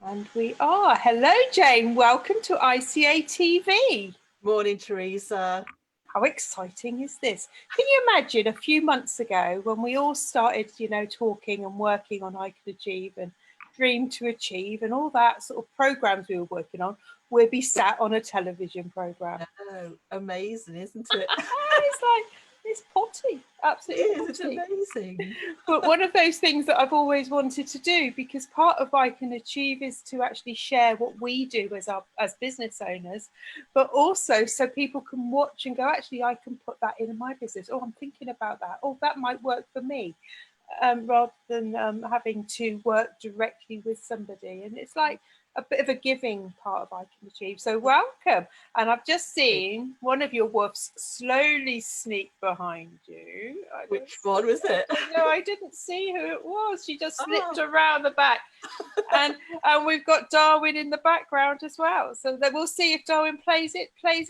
And we are. Hello, Jane. Welcome to ICA TV. Morning, Theresa. How exciting is this? Can you imagine a few months ago when we all started, talking and working on I Can Achieve and Dream to Achieve and all that sort of programs we were working on, we'd be sat on a television program. Oh, amazing, isn't it? It's potty, absolutely It is, potty. it's amazing. But one of those things that I've always wanted to do, because part of I Can Achieve is to actually share what we do as business owners, but also so people can watch and go, actually, I can put that in my business. Oh, I'm thinking about that. Oh, that might work for me, rather than having to work directly with somebody. And it's like a bit of a giving part of I Can Achieve. So welcome. And I've just seen one of your wolves slowly sneak behind you. Which one was it? No, I didn't see who it was. She just slipped around the back. And we've got Darwin in the background as well. So then we'll see if Darwin plays it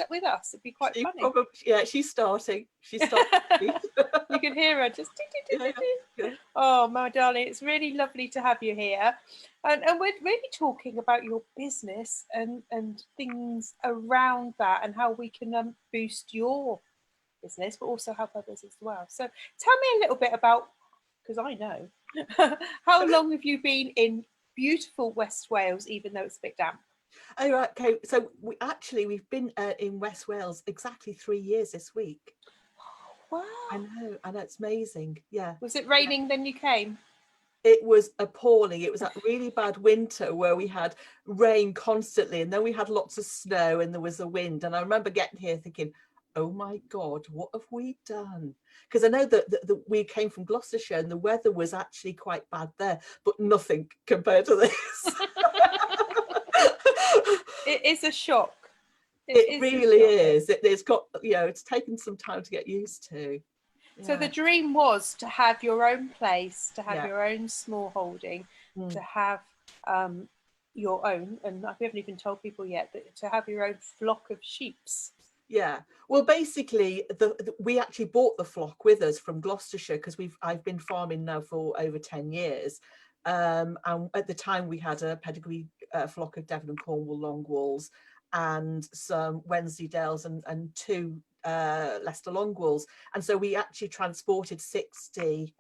with us. It'd be quite funny. Yeah, she's starting. She's starting. You can hear her just. Yeah. Oh, my darling, it's really lovely to have you here. And we're really talking about your business and things around that and how we can boost your business, but also help others as well. So tell me a little bit about, because I know, how long have you been in beautiful West Wales, even though it's a bit damp? Oh, right, okay. So we've been in West Wales exactly 3 years this week. Wow. I know, it's amazing. Yeah. Was it raining then you came? It was appalling. It was that really bad winter where we had rain constantly, and then we had lots of snow and there was a wind. And I remember getting here thinking, oh my God, what have we done? Because I know that we came from Gloucestershire and the weather was actually quite bad there, but nothing compared to this. It is a shock. It really is. It's got, it's taken some time to get used to. Yeah. So the dream was to have your own place, to have your own small holding, to have your own, and we haven't even told people yet, that to have your own flock of sheeps. Yeah, well, basically, we actually bought the flock with us from Gloucestershire because I've been farming now for over 10 years. And at the time we had a pedigree flock of Devon and Cornwall Longwools and some Wensleydales and 2 Leicester Longwools. And so we actually transported 60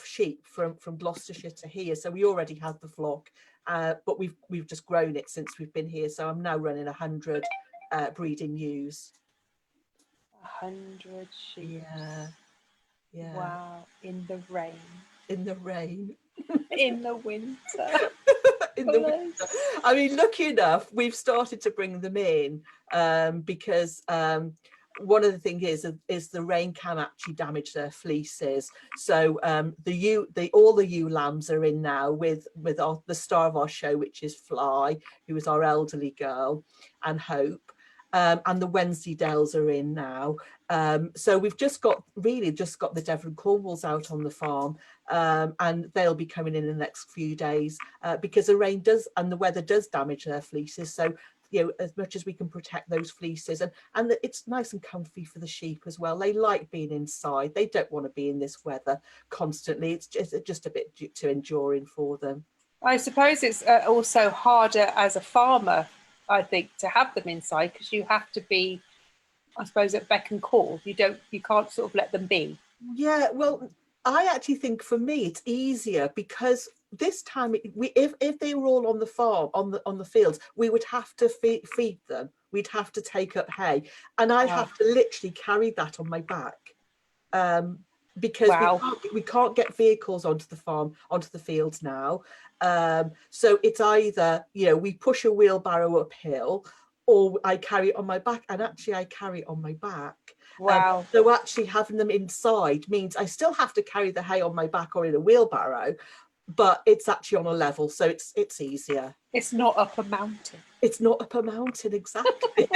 sheep from Gloucestershire to here. So we already had the flock, but we've just grown it since we've been here. So I'm now running 100 breeding ewes. 100 sheep. Yeah. Wow. In the rain. In the rain. In the winter. In the winter. I mean, lucky enough, we've started to bring them in because one of the things is the rain can actually damage their fleeces. So all the ewe lambs are in now with the star of our show, which is Fly, who is our elderly girl, and Hope. And the Wensleydales are in now. So we've just got the Devon Cornwalls out on the farm, and they'll be coming in the next few days because the rain does and the weather does damage their fleeces. So, as much as we can protect those fleeces, and it's nice and comfy for the sheep as well. They like being inside. They don't want to be in this weather constantly. It's just a bit too enduring for them. I suppose it's also harder as a farmer, I think, to have them inside because you have to be, I suppose, at beck and call. You can't sort of let them be. Yeah, well, I actually think for me it's easier because this time if they were all on the farm, on the fields, we would have to feed them. We'd have to take up hay, and I'd have to literally carry that on my back. Because we can't get vehicles onto the farm, onto the fields now. So it's either, we push a wheelbarrow uphill or I carry it on my back, and actually I carry it on my back. Wow. So actually having them inside means I still have to carry the hay on my back or in a wheelbarrow, but it's actually on a level, so it's easier. It's not up a mountain. It's not up a mountain, exactly.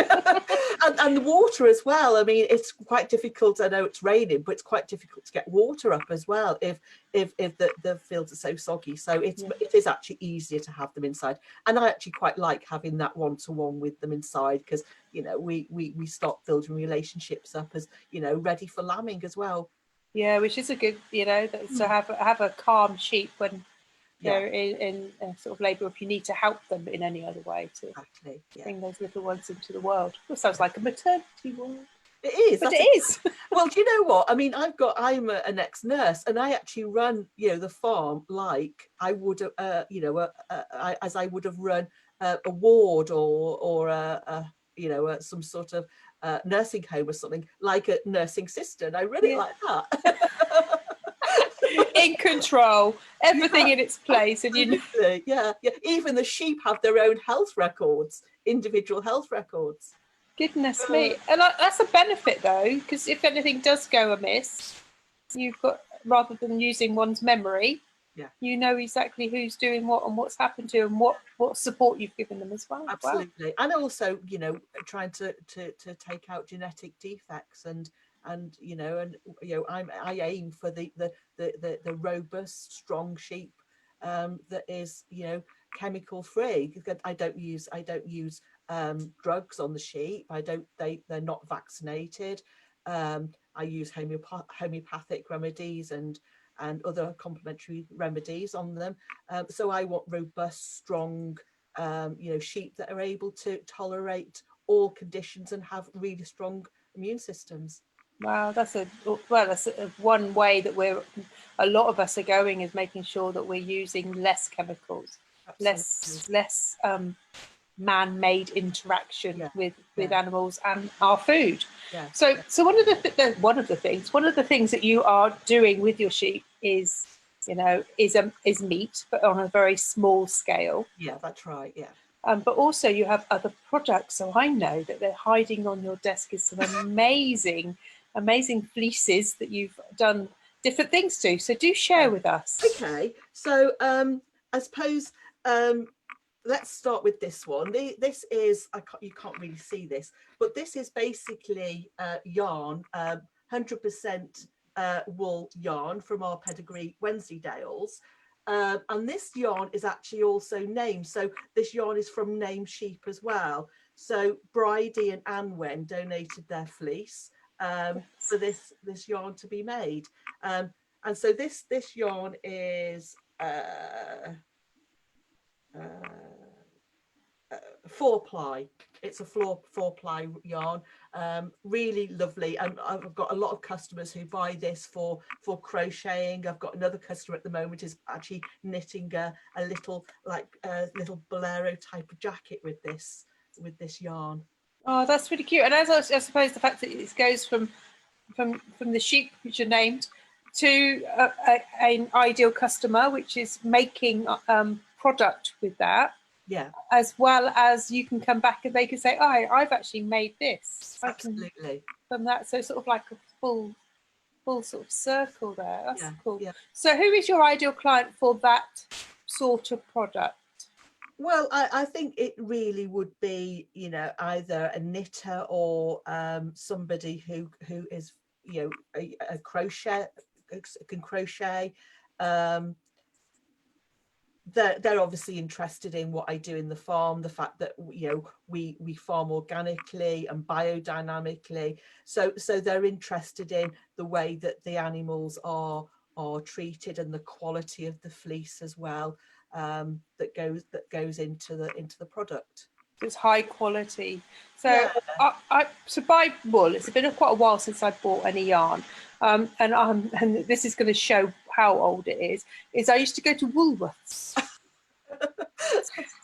and the water as well. I mean, it's quite difficult. I know it's raining, but it's quite difficult to get water up as well if the fields are so soggy. So it is actually easier to have them inside. And I actually quite like having that one-to-one with them inside because, we start building relationships up as, ready for lambing as well. Yeah, which is a good, to have a calm sheep when they're in sort of labour, if you need to help them in any other way to bring those little ones into the world. It sounds like a maternity ward. It is, but it is. Well, do you know what I mean? I'm an ex-nurse, and I actually run, the farm like I would, as I would have run a ward or some sort of nursing home or something, like a nursing sister. And I run it like that. In control, everything in its place, and even the sheep have their own health records, individual health records. Goodness me. And that's a benefit though, because if anything does go amiss, you've got, rather than using one's memory, you know exactly who's doing what and what's happened to and what support you've given them as well. Absolutely. Wow. And also, trying to take out genetic defects and I aim for the robust, strong sheep that is, chemical free. I don't use drugs on the sheep. They're not vaccinated. I use homeopathic remedies and other complementary remedies on them. So I want robust, strong, sheep that are able to tolerate all conditions and have really strong immune systems. Wow, that's one way that a lot of us are going, is making sure that we're using less chemicals, less man-made interaction with animals and our food. So one of the things that you are doing with your sheep is meat, but on a very small scale. Yeah, that's right. Yeah. But also you have other products. So I know that they're hiding on your desk is some amazing fleeces that you've done different things to. So do share with us. Okay. So I suppose let's start with this one. This is, you can't really see this, but this is basically yarn, 100% wool yarn from our pedigree Wensleydales. And this yarn is actually also named. So this yarn is from named sheep as well. So Bridie and Anwen donated their fleece for this yarn to be made. And so this yarn is 4-ply. It's a 4-ply yarn, really lovely. And I've got a lot of customers who buy this for crocheting. I've got another customer at the moment who's actually knitting a little bolero type of jacket with this yarn. Oh, that's really cute. And as I suppose the fact that it goes from the sheep, which are named, to an ideal customer, which is making product with that. Yeah. As well as you can come back and they can say, "Oh, I've actually made this." Absolutely. From that, so sort of like a full sort of circle there. That's cool. Yeah. So, who is your ideal client for that sort of product? Well, I think it really would be, either a knitter or somebody who is, a crochet, can crochet. They're obviously interested in what I do in the farm, the fact that we farm organically and biodynamically, so they're interested in the way that the animals are treated and the quality of the fleece as well, that goes into the product. It's high quality. So I to buy wool, it's been quite a while since I bought any yarn, and this is going to show how old it is I used to go to Woolworths.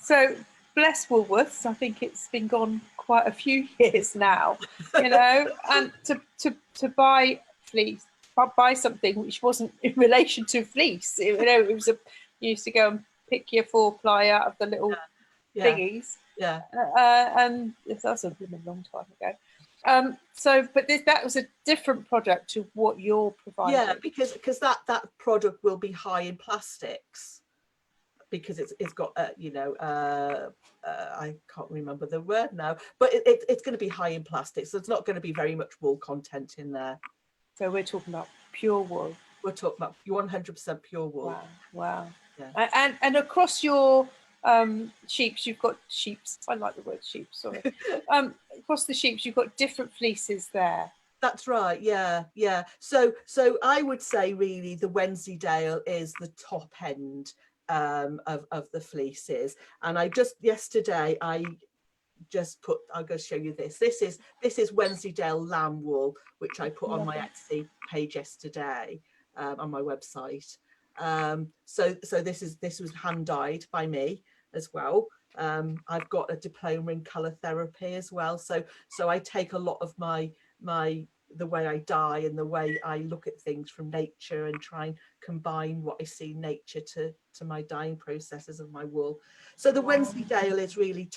So bless Woolworths, I think it's been gone quite a few years now, and to buy fleece, buy something which wasn't in relation to fleece. It was you used to go and pick your 4-ply out of the little thingies. Yeah. And that was a long time ago. But that was a different product to what you're providing. Yeah, because that product will be high in plastics, because it's got I can't remember the word now, but it's going to be high in plastics, so it's not going to be very much wool content in there. So we're talking about pure wool. We're talking about 100% pure wool. Wow. Yeah. And across your sheeps, you've got sheeps. I like the word sheep. Sorry. Across the sheeps, you've got different fleeces there. That's right. Yeah. So I would say really the Wensleydale is the top end. of the fleeces. And I just yesterday I just put, I'm going to show you this. This is Wensleydale lamb wool, which I put on my Etsy page yesterday, on my website. So this was hand dyed by me as well. I've got a diploma in colour therapy as well. So I take a lot of the way I dye and the way I look at things from nature and try and combine what I see in nature to my dyeing processes of my wool. So the Wensleydale is really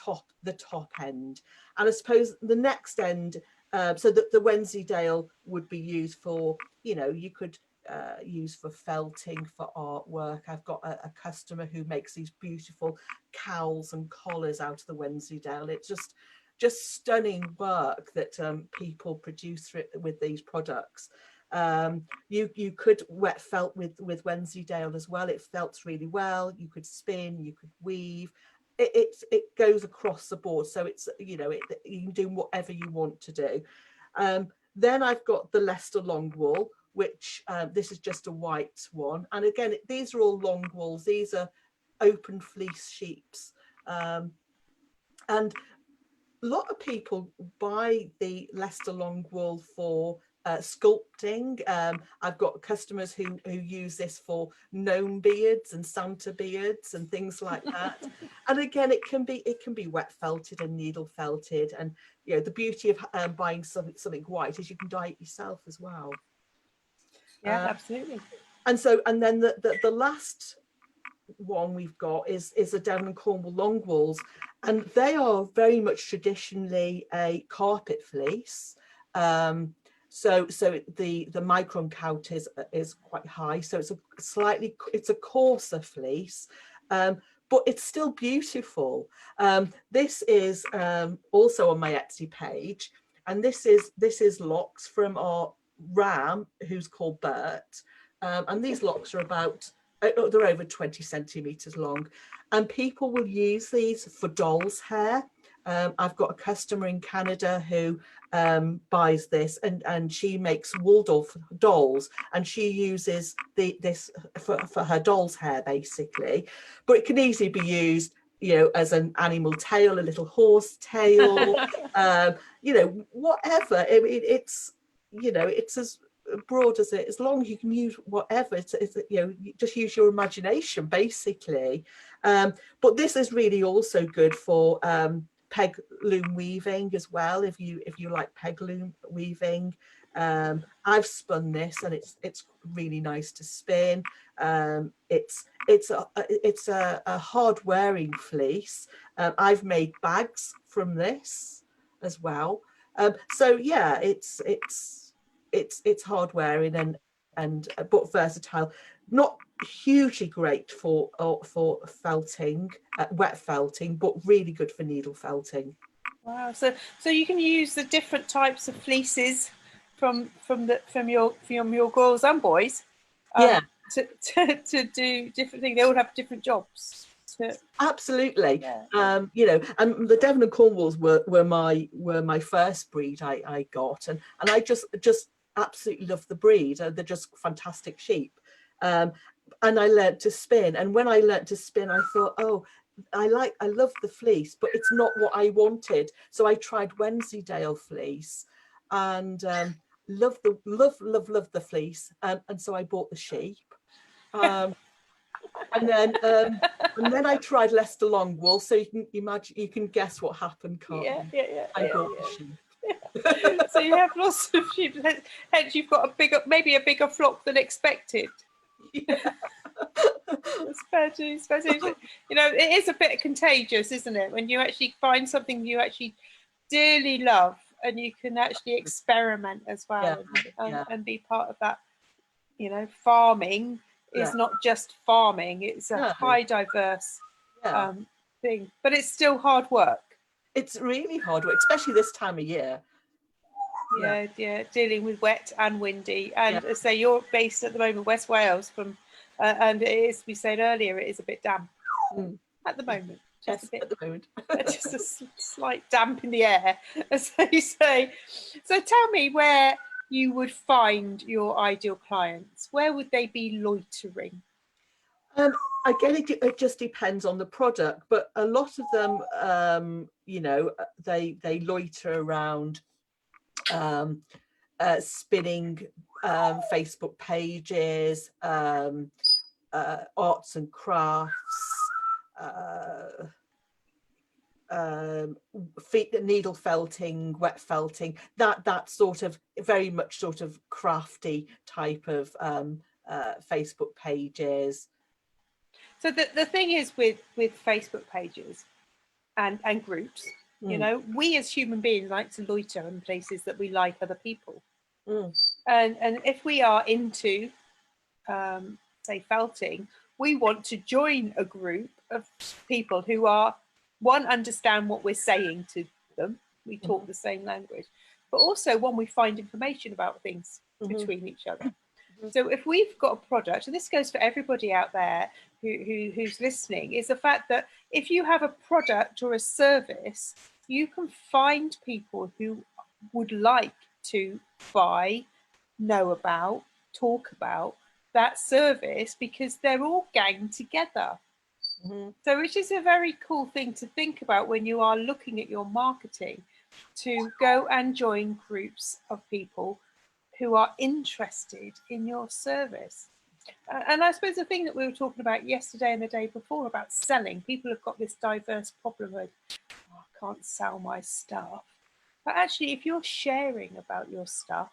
the top end. And I suppose the next end, so that the Wensleydale would be used for, you could use for felting, for artwork. I've got a customer who makes these beautiful cowls and collars out of the Wensleydale. It's just stunning work that people produce with these products. You could wet felt with Wensleydale as well. It felts really well. You could spin, you could weave. It goes across the board, so it's you can do whatever you want to do. Then I've got the Leicester long wool, which this is just a white one, and again these are all long wools. These are open fleece sheeps, and a lot of people buy the Leicester long wool for sculpting. I've got customers who use this for gnome beards and Santa beards and things like that. And again, it can be wet felted and needle felted. And the beauty of buying something white is you can dye it yourself as well. Yeah, absolutely. And then the last one we've got is the Devon and Cornwall long wools, and they are very much traditionally a carpet fleece. So the micron count is quite high, so it's a coarser fleece, but it's still beautiful. This is also on my Etsy page, and this is locks from our ram who's called Bert, and these locks are about, they're over 20 centimeters long, and people will use these for doll's hair. I've got a customer in Canada who buys this, and she makes wool dolls, and she uses this for her doll's hair basically. But it can easily be used, as an animal tail, a little horse tail, whatever. It's as broad as long as you can use whatever. It's just use your imagination basically. But this is really also good for peg loom weaving as well, if you like peg loom weaving. I've spun this, and it's really nice to spin. It's a hard wearing fleece. I've made bags from this as well. So yeah, it's hard wearing and but versatile. Not hugely great for felting, wet felting, but really good for needle felting. Wow! So you can use the different types of fleeces from your girls and boys, yeah, to do different things. They all have different jobs. Absolutely. Yeah. And the Devon and Cornwalls were my first breed I got, and I just absolutely love the breed. They're just fantastic sheep. And I learnt to spin, and when I learnt to spin, I thought, oh, I love the fleece, but it's not what I wanted. So I tried Wensleydale fleece, and love the fleece, and so I bought the sheep. And then I tried Leicester long wool, so you can imagine, you can guess what happened, can't you? I bought the sheep. So you have lots of sheep, hence you've got maybe a bigger flock than expected. Yeah. It's fair to, it is a bit contagious, isn't it, when you actually find something you actually dearly love, and you can actually experiment as well. And be part of that. Farming is not just farming, it's a high diverse thing, but it's still hard work. It's really hard work, especially this time of year. Yeah, dealing with wet and windy, and as I say, you're based at the moment West Wales, and it is, we said earlier, it is a bit damp at the moment. Just a slight damp in the air, as they say. So tell me where you would find your ideal clients. Where would they be loitering? Again, it just depends on the product, but a lot of them, you know, they loiter around spinning Facebook pages, arts and crafts, needle felting, wet felting, that sort of very much sort of crafty type of Facebook pages. So the thing is with Facebook pages and groups, you know, we as human beings like to loiter in places that we like other people. And if we are into, say, felting, we want to join a group of people who are, one, understand what we're saying to them, we talk the same language, but also one, we find information about things between each other. So if we've got a product, and this goes for everybody out there who's listening, is the fact that if you have a product or a service, you can find people who would like to buy, know about, talk about that service, because they're all ganged together. So which is a very cool thing to think about when you are looking at your marketing, to go and join groups of people who are interested in your service. And I suppose the thing that we were talking about yesterday and the day before about selling, people have got this diverse problem of, oh, I can't sell my stuff. But actually, if you're sharing about your stuff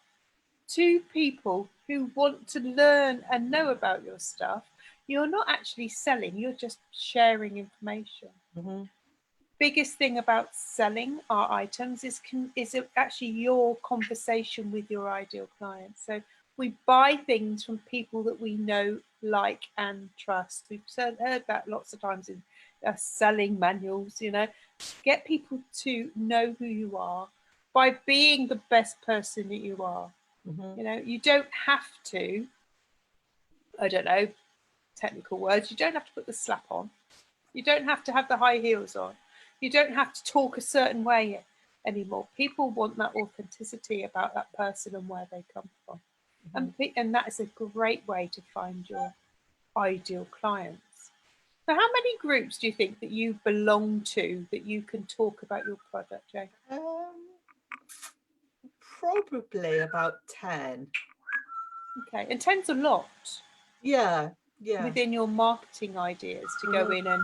to people who want to learn and know about your stuff, you're not actually selling, you're just sharing information. Biggest thing about selling our items is actually your conversation with your ideal client. So we buy things from people that we know, like, and trust. We've heard that lots of times in selling manuals, you know. Get people to know who you are by being the best person that you are. You know, you don't have to, I don't know, technical words, you don't have to put the slap on. You don't have to have the high heels on. You don't have to talk a certain way anymore. People want that authenticity about that person and where they come from. And that is a great way to find your ideal clients. So how many groups do you think that you belong to that you can talk about your product, Jane? Probably about 10. Okay, and 10's a lot. Yeah. Within your marketing ideas to go in and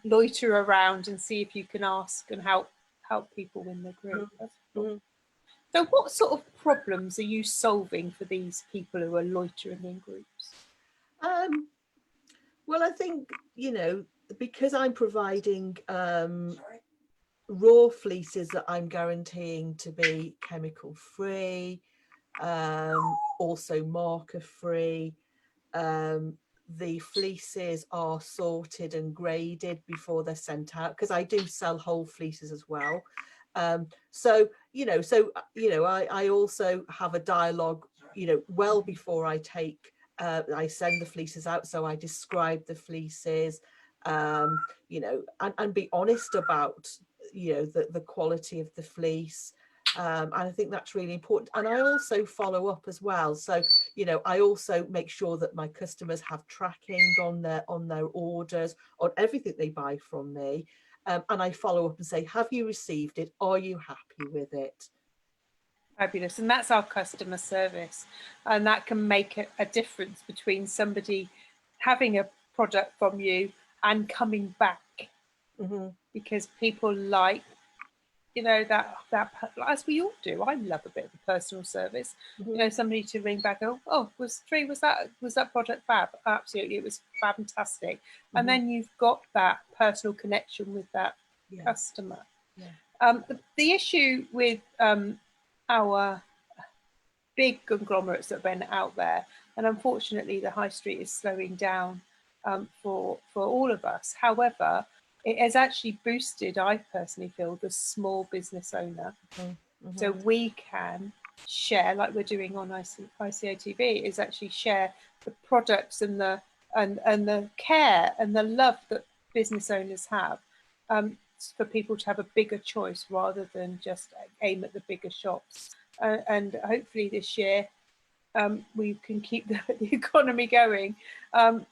loiter around and see if you can ask and help people in the group. That's cool. So what sort of problems are you solving for these people who are loitering in groups? Well, I think, you know, because I'm providing raw fleeces that I'm guaranteeing to be chemical free, also marker free. The fleeces are sorted and graded before they're sent out, because I do sell whole fleeces as well. So I also have a dialogue, you know, well before I send the fleeces out. So I describe the fleeces, you know, and be honest about, you know, the quality of the fleece. And I think that's really important. And I also follow up as well. So, you know, I also make sure that my customers have tracking on their orders, on everything they buy from me. And I follow up and say, have you received it? Are you happy with it? Fabulous. And that's our customer service. And that can make a difference between somebody having a product from you and coming back. Because people like, you know, that as we all do. I love a bit of a personal service. You know, somebody to ring back, was that product fab? Absolutely, it was fantastic. And then you've got that personal connection with that customer. The issue with our big conglomerates that have been out there, and unfortunately the high street is slowing down for all of us. However, it has actually boosted, I personally feel, the small business owner. So we can share, like we're doing on ICA TV, is actually share the products and the care and the love that business owners have, for people to have a bigger choice rather than just aim at the bigger shops. And hopefully this year, we can keep the economy going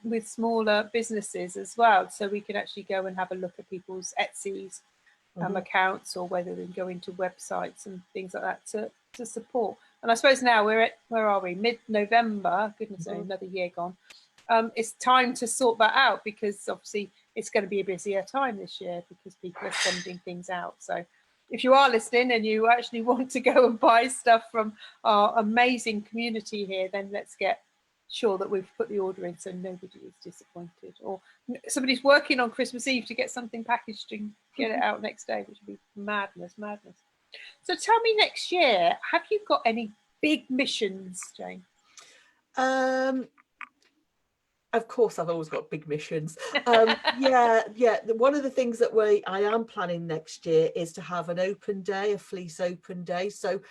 with smaller businesses as well. So we can actually go and have a look at people's Etsy's accounts, or whether they can go into websites and things like that to support. And I suppose now we're at, where are we? Mid-November, goodness knows, another year gone. It's time to sort that out, because obviously it's going to be a busier time this year because people are sending things out. So if you are listening and you actually want to go and buy stuff from our amazing community here, then let's get sure that we've put the order in so nobody is disappointed, or somebody's working on Christmas Eve to get something packaged and get it out next day, which would be madness. So tell me, next year, have you got any big missions, Jane? Of course, I've always got big missions. Yeah. One of the things that I am planning next year is to have an open day, a fleece open day. So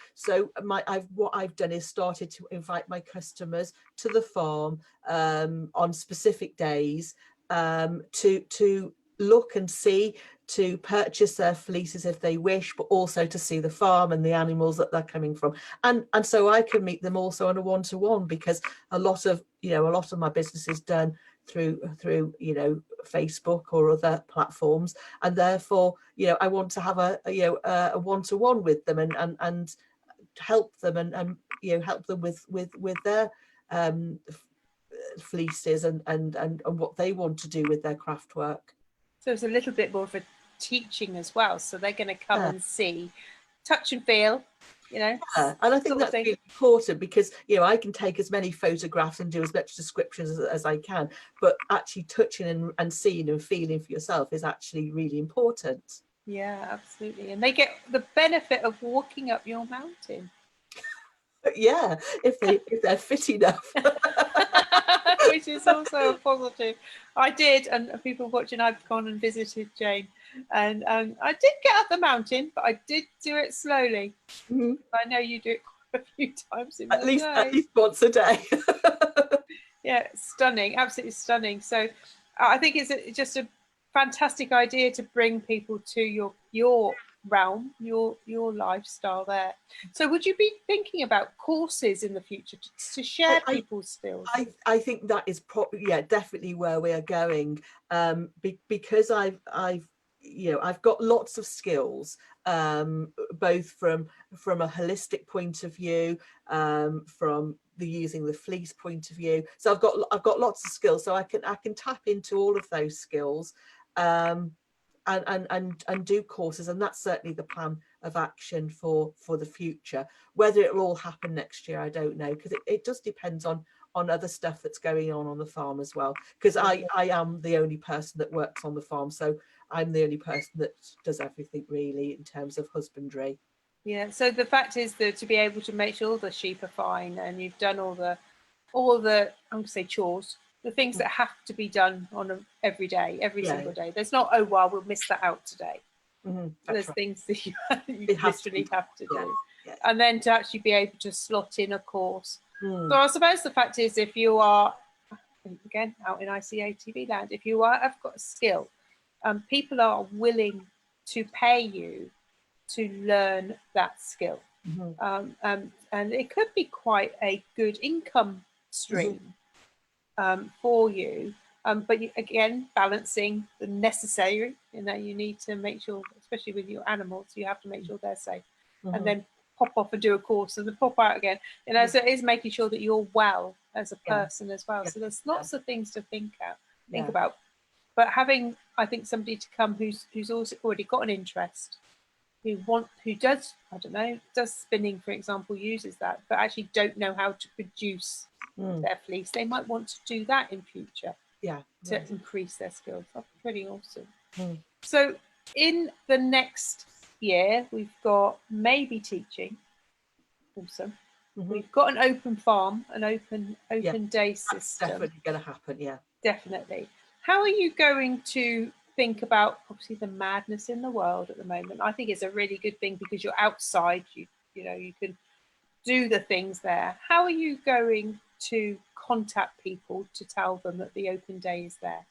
what I've done is started to invite my customers to the farm on specific days to look and see, to purchase their fleeces if they wish, but also to see the farm and the animals that they're coming from. And so I can meet them also on a one-to-one, because a lot of my business is done through Facebook or other platforms, and therefore I want to have a one-to-one with them and help them and help them with their fleeces and what they want to do with their craft work. So it's a little bit more of a teaching as well. So they're going to come and see, touch and feel, and I think that's really important, because I can take as many photographs and do as much descriptions as I can, but actually touching and seeing and feeling for yourself is actually really important. Yeah, absolutely. And they get the benefit of walking up your mountain. Yeah, if they're fit enough. Which is also a positive. I did, and people watching, I've gone and visited Jane, and I did get up the mountain, but I did do it slowly. I know you do it quite a few times in at least once a day. Yeah, stunning, absolutely stunning. So I think it's just a fantastic idea to bring people to your realm, your lifestyle there. So would you be thinking about courses in the future to share people's skills? I think that is definitely where we are going, because I've got lots of skills, both from a holistic point of view, from the using the fleece point of view. So I've got lots of skills, so I can tap into all of those skills, and do courses, and that's certainly the plan of action for the future. Whether it will all happen next year, I don't know, because it just depends on other stuff that's going on the farm as well, because I am the only person that works on the farm, so I'm the only person that does everything really in terms of husbandry. Yeah, so the fact is that to be able to make sure the sheep are fine, and you've done all the I'm going to say chores, the things that have to be done on every day, every single day. There's not, oh well, we'll miss that out today. There's things that you literally have to do. Yeah. And then to actually be able to slot in a course. So I suppose the fact is, if you are, again, out in ICA TV land, if you have got a skill, people are willing to pay you to learn that skill. And it could be quite a good income stream for you. But again, balancing the necessary, you need to make sure, especially with your animals, you have to make sure they're safe, and then pop off and do a course and then pop out again. So it is making sure that you're well as a person as well. So there's lots of things to think about. But having, I think, somebody to come who's also already got an interest, who does, I don't know, does spinning, for example, uses that, but actually don't know how to produce their fleece. They might want to do that in future. To increase their skills. That's pretty awesome. So in the next year, we've got maybe teaching. Awesome. We've got an open farm, an open day system. That's definitely going to happen. Definitely. How are you going to think about, obviously, the madness in the world at the moment? I think it's a really good thing because you're outside. You can do the things there. How are you going to contact people to tell them that the open day is there?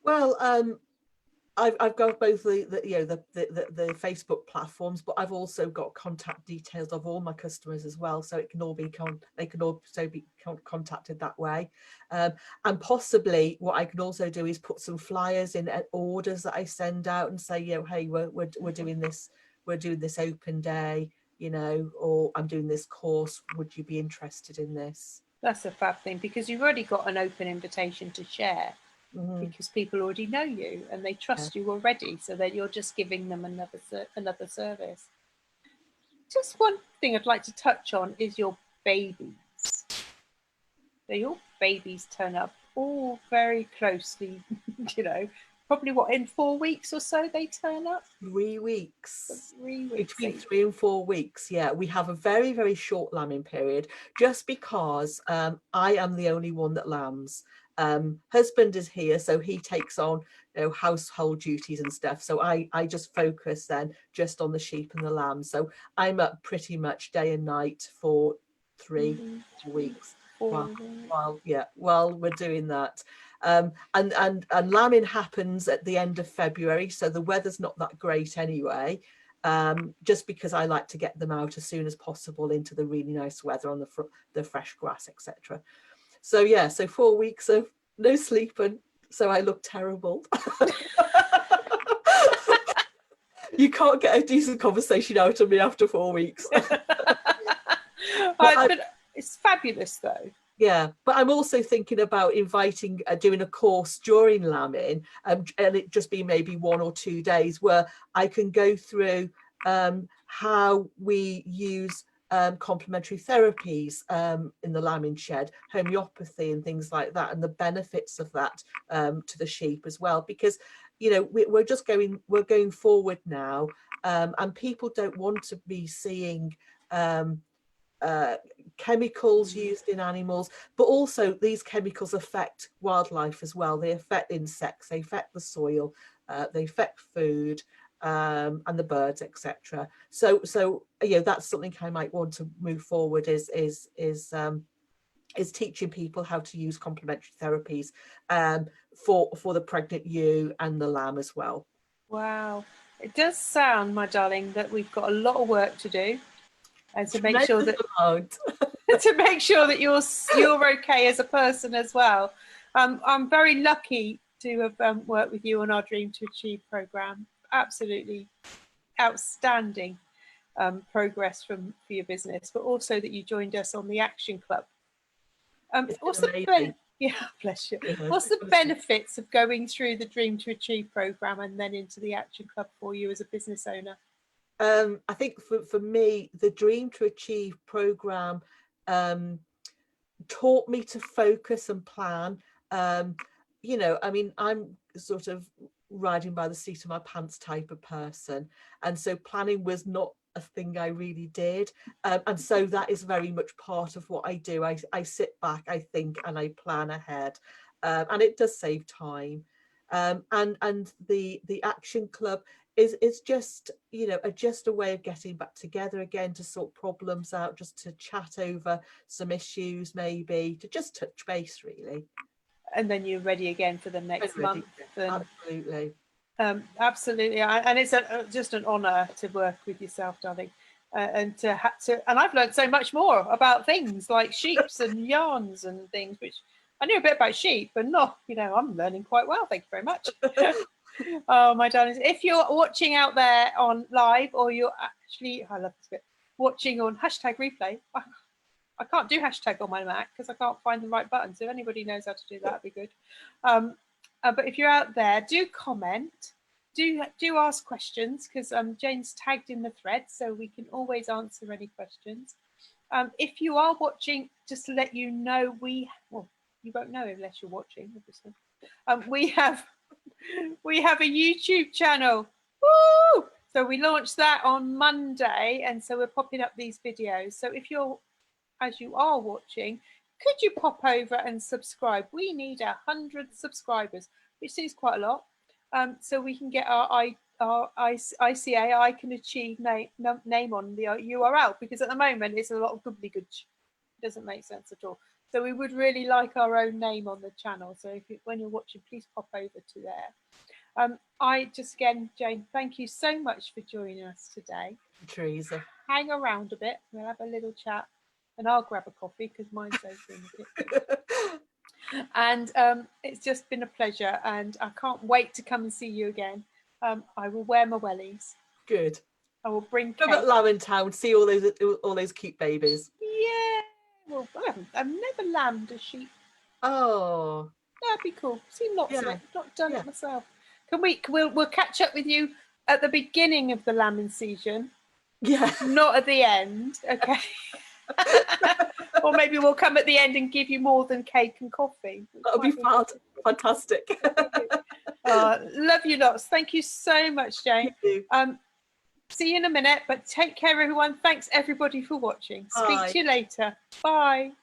Well, I've got both the Facebook platforms, but I've also got contact details of all my customers as well, so it can all be they can also be contacted that way. And possibly what I can also do is put some flyers in orders that I send out and say, hey, we're doing this, open day, or I'm doing this course. Would you be interested in this? That's a fab thing, because you've already got an open invitation to share. Because people already know you and they trust you already, so that you're just giving them another service. Just one thing I'd like to touch on is your babies. So your babies turn up all very closely, probably in 4 weeks or so they turn up? 3 weeks. 3 weeks. Between 3 and 4 weeks, yeah. We have a very, very short lambing period, just because I am the only one that lambs. Husband is here, so he takes on household duties and stuff, so I just focus then just on the sheep and the lambs. So I'm up pretty much day and night for 3 weeks while we're doing that. And lambing happens at the end of February, so the weather's not that great anyway, just because I like to get them out as soon as possible into the really nice weather on the fresh grass, etc. So yeah, so 4 weeks of no sleeping, so I look terrible. You can't get a decent conversation out of me after 4 weeks. But it's fabulous though. Yeah, but I'm also thinking about doing a course during lambing, and it just be maybe 1 or 2 days where I can go through how we use complementary therapies in the lambing shed, homeopathy and things like that, and the benefits of that to the sheep as well, because we're going forward now, and people don't want to be seeing chemicals used in animals, but also these chemicals affect wildlife as well. They affect insects, they affect the soil, they affect food, and the birds, etc. So that's something I might want to move forward, is teaching people how to use complementary therapies for the pregnant ewe and the lamb as well. Wow, it does sound, my darling, that we've got a lot of work to do, and to make sure that you're okay as a person as well. I'm very lucky to have worked with you on our Dream to Achieve program. Absolutely outstanding progress for your business, but also that you joined us on the Action Club. What's bless you. What's the benefits of going through the Dream to Achieve program and then into the Action Club for you as a business owner? I think for me, the Dream to Achieve program taught me to focus and plan. I'm sort of riding by the seat of my pants type of person, and so planning was not a thing I really did, and so that is very much part of what I do. I sit back, I think, and I plan ahead, and it does save time. And the Action Club is just just a way of getting back together again, to sort problems out, just to chat over some issues, maybe to just touch base, really. And then you're ready again for the next month. Absolutely. Absolutely, and it's just an honour to work with yourself, darling, and I've learned so much more about things like sheeps and yarns and things, which I knew a bit about sheep, but not, I'm learning quite well. Thank you very much. Oh, my darlings, if you're watching out there on live, or you're actually, I love this bit, watching on #replay. I can't do hashtag on my Mac because I can't find the right button. So if anybody knows how to do that, that'd be good. But if you're out there, do comment, do ask questions, because Jane's tagged in the thread, so we can always answer any questions. If you are watching, just to let you know, you won't know unless you're watching, obviously. We have a YouTube channel. Woo! So we launched that on Monday, and so we're popping up these videos. So as you are watching, could you pop over and subscribe? We need 100 subscribers, which seems quite a lot, so we can get our ICA, I Can Achieve name on the URL, because at the moment it's a lot of gobbledygook. It doesn't make sense at all. So we would really like our own name on the channel. So when you're watching, please pop over to there. I just, again, Jane, thank you so much for joining us today. Theresa. Hang around a bit, we'll have a little chat, and I'll grab a coffee because mine's over in the kitchen. And it's just been a pleasure, and I can't wait to come and see you again. I will wear my wellies. Good. I will bring Come cake. at Lambing Town, see all those cute babies. Yeah. Well, I've never lambed a sheep. Oh, That'd be cool. Seen lots of yeah. it. Not done it myself. We'll catch up with you at the beginning of the lambing season. Yeah. Not at the end. Okay. Or maybe we'll come at the end and give you more than cake and coffee. That'll be fantastic. Love you lots. Thank you so much, Jane. You. See you in a minute, but take care, everyone. Thanks, everybody, for watching. Speak to you later. Bye.